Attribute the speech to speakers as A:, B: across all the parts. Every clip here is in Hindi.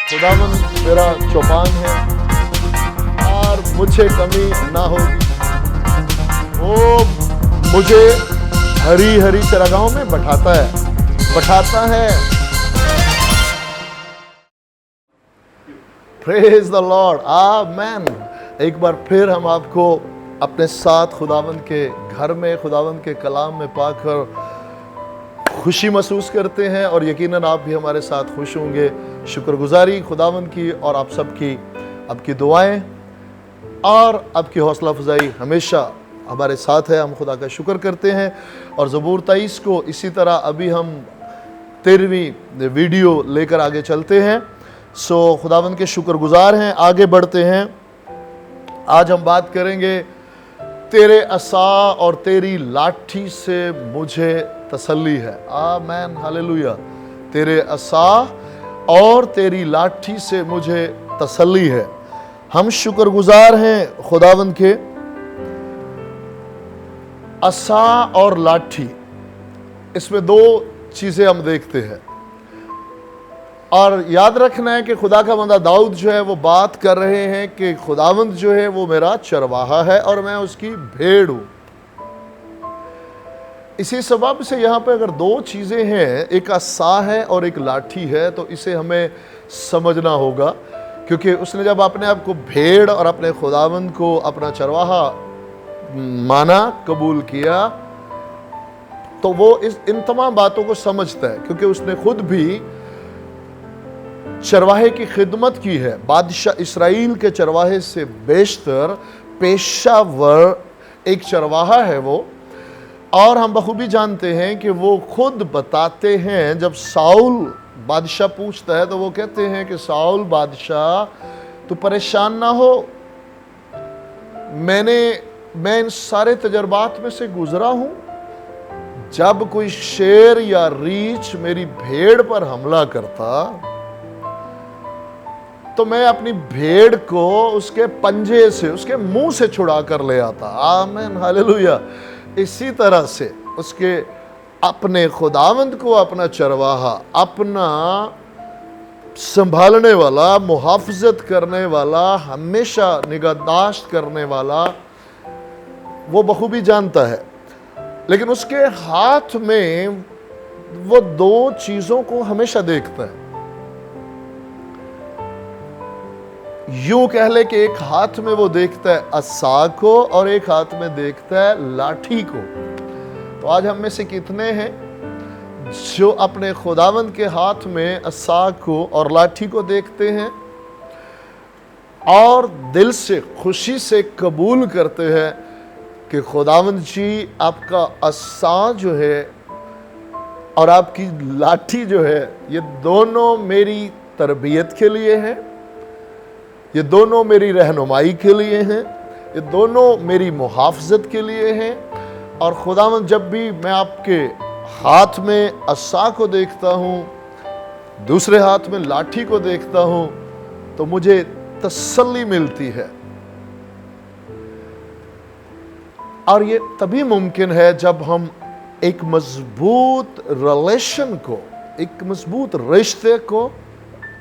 A: खुदावंद मेरा चौपान है और मुझे कमी ना होगी। वो मुझे हरी हरी चरागाहों में बैठाता है। प्रेज द लॉर्ड, आमेन। एक बार फिर हम आपको अपने साथ खुदावंद के घर में, खुदावंद के कलाम में पाकर खुशी महसूस करते हैं और यकीनन आप भी हमारे साथ खुश होंगे। शुक्रगुजारी खुदावंद की और आप सबकी, आपकी दुआएं और आपकी हौसला अफजाई हमेशा हमारे साथ है। हम खुदा का शुक्र करते हैं और ज़बूर 23 को इसी तरह अभी हम 13वीं वीडियो लेकर आगे चलते हैं। सो खुदावंद के शुक्रगुजार हैं। आगे बढ़ते हैं। आज हम बात करेंगे, तेरे असा और तेरी लाठी से मुझे तसल्ली है। आमेन, हालेलुया। तेरे असा और तेरी लाठी से मुझे तसल्ली है। हम शुक्रगुजार हैं खुदावंद के। असा और लाठी, इसमें दो चीजें हम देखते हैं और याद रखना है कि खुदा का बंदा दाऊद जो है वो बात कर रहे हैं कि खुदावंद जो है वो मेरा चरवाहा है और मैं उसकी भेड़ हूं। इसी सबब से यहाँ पे अगर दो चीजें हैं, एक असा है और एक लाठी है, तो इसे हमें समझना होगा। क्योंकि उसने जब अपने आप को भेड़ और अपने खुदावंद को अपना चरवाहा माना, कबूल किया, तो वो इन तमाम बातों को समझता है। क्योंकि उसने खुद भी चरवाहे की खिदमत की है। बादशाह इस्राएल के चरवाहे से बेशतर पेशावर एक चरवाहा है वो। और हम बखूबी जानते हैं कि वो खुद बताते हैं, जब साउल बादशाह पूछता है तो वो कहते हैं कि साउल बादशाह, तू परेशान ना हो, मैं इन सारे तजर्बात में से गुजरा हूं। जब कोई शेर या रीछ मेरी भेड़ पर हमला करता तो मैं अपनी भेड़ को उसके पंजे से, उसके मुंह से छुड़ा कर ले आता। आमीन, हालेलुया। इसी तरह से उसके अपने खुदावंद को अपना चरवाहा, अपना संभालने वाला, मुहाफ़ज़त करने वाला, हमेशा निगहदाश्त करने वाला, वो बखूबी जानता है। लेकिन उसके हाथ में वो दो चीजों को हमेशा देखता है। यूं कह ले कि एक हाथ में वो देखता है असा को और एक हाथ में देखता है लाठी को। तो आज हम में से कितने हैं जो अपने खुदावंद के हाथ में असा को और लाठी को देखते हैं और दिल से, खुशी से कबूल करते हैं कि खुदावंद जी, आपका असा जो है और आपकी लाठी जो है, ये दोनों मेरी तरबियत के लिए हैं, ये दोनों मेरी रहनुमाई के लिए हैं, ये दोनों मेरी मुहाफ़ज़त के लिए हैं। और खुदावंद, जब भी मैं आपके हाथ में असा को देखता हूँ, दूसरे हाथ में लाठी को देखता हूँ, तो मुझे तसल्ली मिलती है। और ये तभी मुमकिन है जब हम एक मजबूत रिलेशन को, एक मजबूत रिश्ते को,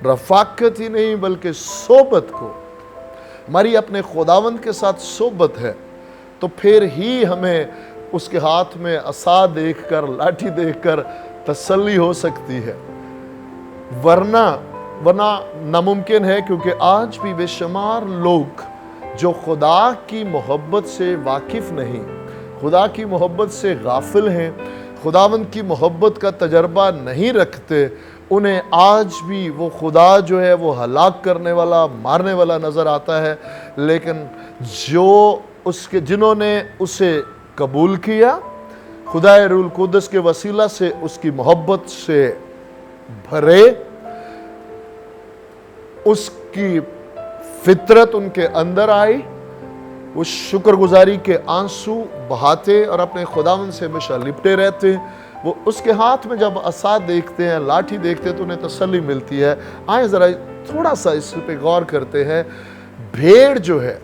A: रफाकत ही नहीं बल्कि सोबत को, हमारी अपने खुदावंद के साथ सोबत है, तो फिर ही हमें उसके हाथ में असा देखकर, लाठी देखकर तसल्ली हो सकती है। वरना नामुमकिन है। क्योंकि आज भी बेशुमार लोग जो खुदा की मोहब्बत से वाकिफ नहीं, खुदा की मोहब्बत से गाफिल हैं, खुदावंद की मोहब्बत का तजर्बा नहीं रखते, उन्हें आज भी वो खुदा जो है वो हलाक करने वाला, मारने वाला नज़र आता है। लेकिन जिन्होंने उसे कबूल किया, खुदाए रूल कुद्दस के वसीला से उसकी मोहब्बत से भरे, उसकी फितरत उनके अंदर आई, वो शुक्रगुजारी के आंसू बहाते और अपने खुदावंद से हमेशा लिपटे रहते। वो उसके हाथ में जब असा देखते हैं, लाठी देखते हैं, तो उन्हें तसल्ली मिलती है। आए जरा थोड़ा सा इस पे गौर करते हैं। भेड़ जो है,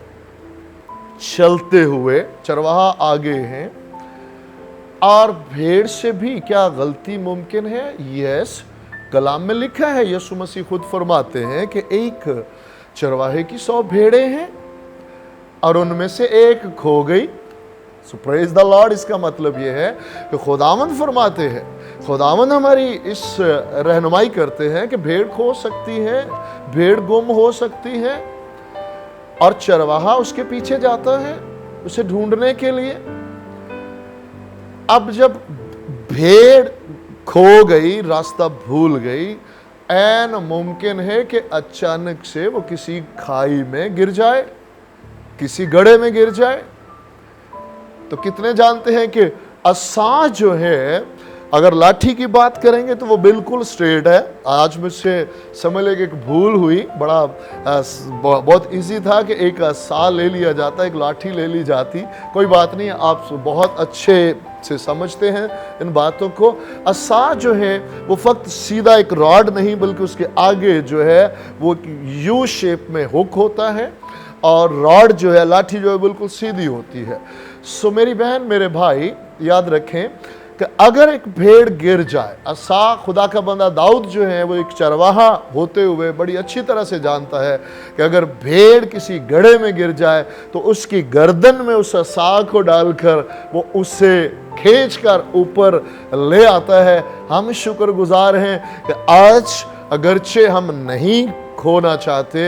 A: चलते हुए चरवाहा आगे हैं और भेड़ से भी क्या गलती मुमकिन है? यस, कलाम में लिखा है, यीशु मसीह खुद फरमाते हैं कि एक चरवाहे की 100 भेड़ें हैं और उनमें से एक खो गई। सो प्रेज द लॉर्ड। इसका मतलब यह है कि खुदावंद फरमाते हैं, खुदावंद हमारी इस रहनुमाई करते हैं कि भेड़ खो सकती है, भेड़ गुम हो सकती है, और चरवाहा उसके पीछे जाता है उसे ढूंढने के लिए। अब जब भेड़ खो गई, रास्ता भूल गई, ऐन मुमकिन है कि अचानक से वो किसी खाई में गिर जाए, किसी गड्ढे में गिर जाए। तो कितने जानते हैं कि असा जो है, अगर लाठी की बात करेंगे तो वो बिल्कुल स्ट्रेट है। आज मुझसे समझ लें कि एक भूल हुई, बहुत इजी था कि एक असा ले लिया जाता, एक लाठी ले ली जाती। कोई बात नहीं, आप बहुत अच्छे से समझते हैं इन बातों को। असा जो है वो फक्त सीधा एक रॉड नहीं, बल्कि उसके आगे जो है वो यू शेप में हुक होता है, और रॉड जो है, लाठी जो है, बिल्कुल सीधी होती है। सो मेरी बहन, मेरे भाई, याद रखें कि अगर एक भेड़ गिर जाए, असा खुदा का बंदा दाऊद जो है वो एक चरवाहा होते हुए बड़ी अच्छी तरह से जानता है कि अगर भेड़ किसी गड्ढे में गिर जाए तो उसकी गर्दन में उस असा को डालकर वो उसे खींचकर ऊपर ले आता है। हम शुक्रगुजार हैं कि आज अगरचे हम नहीं खोना चाहते,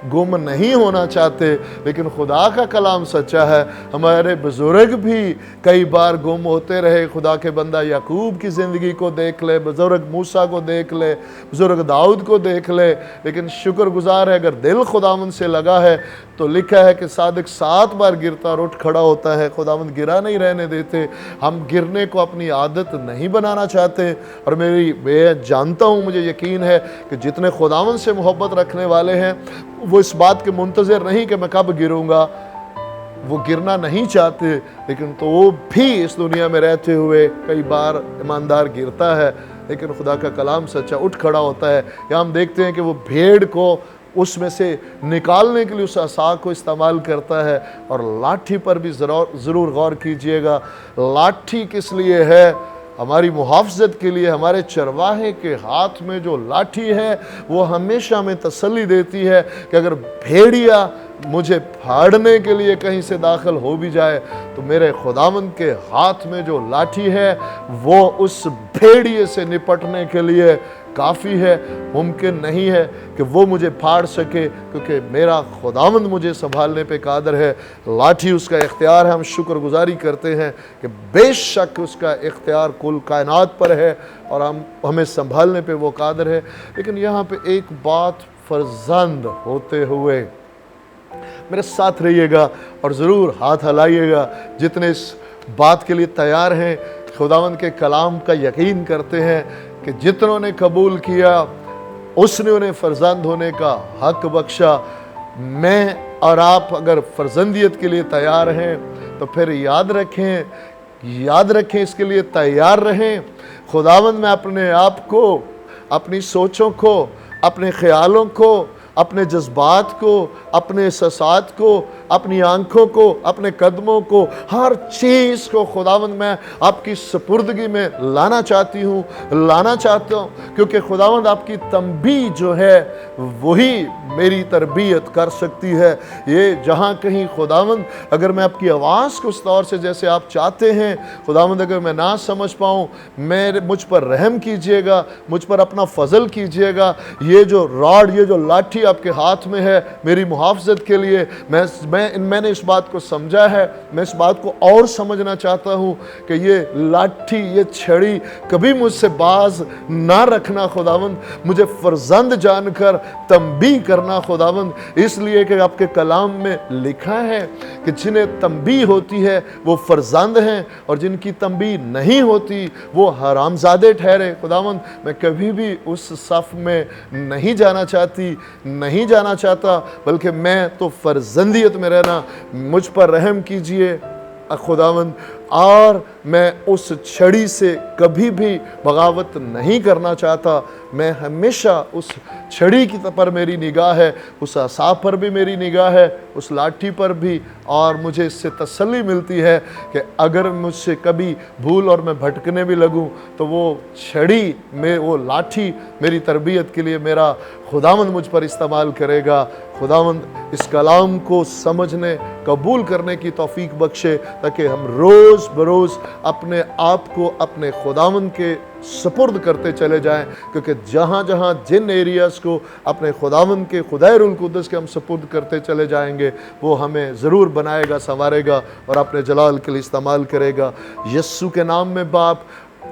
A: गुम नहीं होना चाहते, लेकिन खुदा का कलाम सच्चा है। हमारे बुजुर्ग भी कई बार गुम होते रहे। खुदा के बंदा याकूब की ज़िंदगी को देख ले, बुजुर्ग मूसा को देख ले, बुजुर्ग दाऊद को देख ले, लेकिन शुक्रगुजार है अगर दिल खुदावंद से लगा है तो लिखा है कि सादिक 7 बार गिरता और उठ खड़ा होता है। खुदावंद गिरा नहीं रहने देते। हम गिरने को अपनी आदत नहीं बनाना चाहते। और मैं जानता हूँ, मुझे यकीन है कि जितने खुदावंद से मोहब्बत रखने वाले हैं वो इस बात के मुंतज़िर नहीं कि मैं कब गिरूंगा, वो गिरना नहीं चाहते, लेकिन तो वो भी इस दुनिया में रहते हुए कई बार ईमानदार गिरता है, लेकिन खुदा का कलाम सच्चा, उठ खड़ा होता है। या हम देखते हैं कि वो भेड़ को उसमें से निकालने के लिए उस असा को इस्तेमाल करता है। और लाठी पर भी ज़रूर गौर कीजिएगा। लाठी किस लिए है? हमारी मुहाफ़ज़त के लिए। हमारे चरवाहे के हाथ में जो लाठी है वो हमेशा हमें तसल्ली देती है कि अगर भेड़िया मुझे फाड़ने के लिए कहीं से दाखिल हो भी जाए तो मेरे खुदावंद के हाथ में जो लाठी है वो उस भेड़िए से निपटने के लिए काफ़ी है। मुमकिन नहीं है कि वो मुझे फाड़ सके, क्योंकि मेरा खुदावंद मुझे संभालने पे कादर है। लाठी उसका इख्तियार है। हम शुक्रगुजारी करते हैं कि बेशक उसका इख्तियार कुल कायनात पर है और हमें संभालने पे वो कादर है। लेकिन यहाँ पे एक बात, फर्जंद होते हुए मेरे साथ रहिएगा और ज़रूर हाथ हिलाइएगा जितने इस बात के लिए तैयार हैं, खुदावंद के कलाम का यकीन करते हैं कि जितनों ने कबूल किया उसने उन्हें फर्जंद होने का हक बख्शा। मैं और आप अगर फर्जंदियत के लिए तैयार हैं तो फिर याद रखें, इसके लिए तैयार रहें। खुदावंद में अपने आप को, अपनी सोचों को, अपने ख्यालों को, अपने जज्बात को, अपने एहसासात को, अपनी आंखों को, अपने कदमों को, हर चीज़ को खुदावंद मैं आपकी सपुर्दगी में लाना चाहता हूँ, क्योंकि खुदावंद आपकी तंबी जो है वही मेरी तरबियत कर सकती है। ये जहाँ कहीं खुदावंद अगर मैं आपकी आवाज़ को उस तौर से जैसे आप चाहते हैं, खुदावंद अगर मैं ना समझ पाऊँ, मुझ पर रहम कीजिएगा, मुझ पर अपना फजल कीजिएगा। ये जो रॉड, ये जो लाठी आपके हाथ में है मेरी मुहाफ़ज़त के लिए, मैंने इस बात को समझा है। मैं इस बात को और समझना चाहता हूँ कि ये लाठी, ये छड़ी कभी मुझसे बाज ना रखना खुदावंद, मुझे फर्जंद जानकर तंबी करना खुदावंद, इसलिए कि आपके कलाम में लिखा है कि जिन्हें तंबी होती है वो फर्जंद हैं और जिनकी तंबी नहीं होती वो हरामजादे ठहरे। खुदावंद, मैं कभी भी उस सफ़ में नहीं जाना चाहता, बल्कि मैं तो फर्जंदियत में रहना। मुझ पर रहम कीजिए खुदावंद, और मैं उस छड़ी से कभी भी बगावत नहीं करना चाहता। मैं हमेशा उस छड़ी की पर मेरी निगाह है, उस असा पर भी मेरी निगाह है, उस लाठी पर भी। और मुझे इससे तसल्ली मिलती है कि अगर मुझसे कभी भूल और मैं भटकने भी लगूं तो वो छड़ी में वो लाठी मेरी तरबियत के लिए मेरा खुदावंद मुझ पर इस्तेमाल करेगा। खुदावंद इस कलाम को समझने कबूल करने की तौफीक बख्शे ताकि हम रोज़ बरोज़ अपने आप को अपने खुदावंद के सपुर्द करते चले जाएं, क्योंकि जहाँ जहाँ जिन एरियाज़ को अपने खुदावंद के खुदाए रुल कुद्दस के हम सपुर्द करते चले जाएंगे वो हमें ज़रूर बनाएगा, संवारेगा और अपने जलाल के लिए इस्तेमाल करेगा। यस्सु के नाम में बाप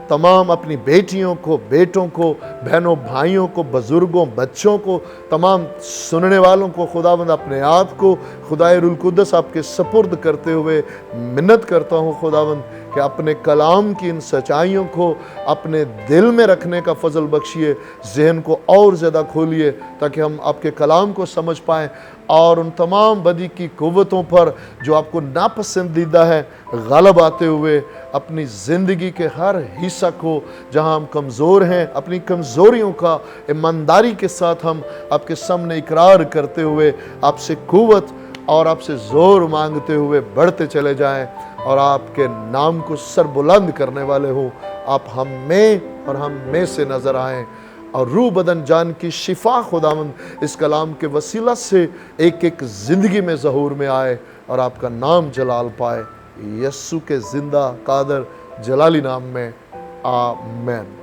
A: तमाम अपनी बेटियों को, बेटों को, बहनों भाइयों को, बुजुर्गों, बच्चों को, तमाम सुनने वालों को खुदावंद अपने आप को खुदाए रुल कुद्दस आपके सपुर्द करते हुए मिन्नत करता हूँ खुदावंद कि अपने कलाम की इन सच्चाइयों को अपने दिल में रखने का फजल बख्शिए, जहन को और ज़्यादा खोलिए ताकि हम आपके कलाम को समझ पाएँ और उन तमाम बदी की कुव्वतों पर जो आपको नापसंदीदा है गालब आते हुए अपनी ज़िंदगी के हर हिस्सा को जहां हम कमज़ोर हैं, अपनी कमज़ोरियों का ईमानदारी के साथ हम आपके सामने इकरार करते हुए आपसे कुव्वत और आपसे ज़ोर मांगते हुए बढ़ते चले जाएं और आपके नाम को सरबुलंद करने वाले हो। आप हम में और हम में से नज़र आएँ और रूह बदन जान की शिफा खुदावंद इस कलाम के वसीला से एक एक ज़िंदगी में ज़हूर में आए और आपका नाम जलाल पाए। यस्सु के ज़िंदा कादर जलाली नाम में आमेन।